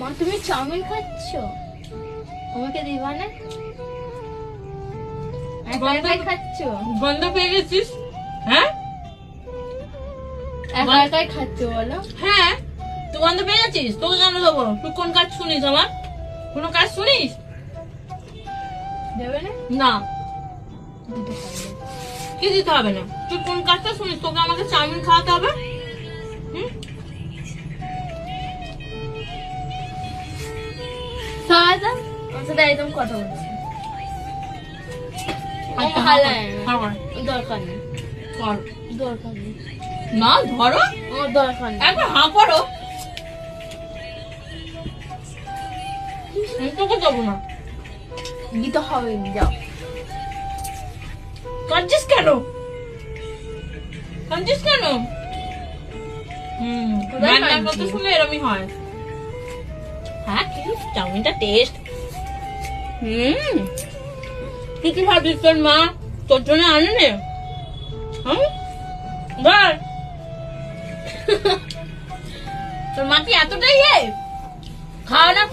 মা তুমি চাউমিন খাচ্ছ, আমাকে দিবা না? একা একাই খাচ্ছ, গন্ধ পেয়ে গেছিস? হ্যাঁ একা একাই খাচ্ছ বলো? হ্যাঁ, তুই গন্ধ পেয়ে গেছিস? তোকে কেন দেবো? তুই কোন কাজ শুনিস আমার? কোনো কাজ শুনিস? দেবে না? না, দিতে হবে। কি দিতে হবে না? তুই কোন কাজটা শুনিস? তোকে আমাকে চাউমিন খাওয়াতে হবে? হুম? সাদা আমার সাথে একদম কথা বলছি। আচ্ছা, ভালো লাগে না। খাবার দরকার নেই, কর। দরকার নেই, না ধরো, আমার দরকার নেই। একবার হাঁ করো। আমি তোকে দেবো না। দিতে হবে, যাও। কাঁদছিস কেন? কাঁদছিস কেন? কোথায় রান্নার কাঁদছি? কথা শুনে এরমই হয়। হ্যাঁ, কি চাউমিনটা টেস্ট। তুই কি ভাবিস তোর মা তোর জন্য আনেনি? বল, তোর মা কি এতটাই খাওয়া না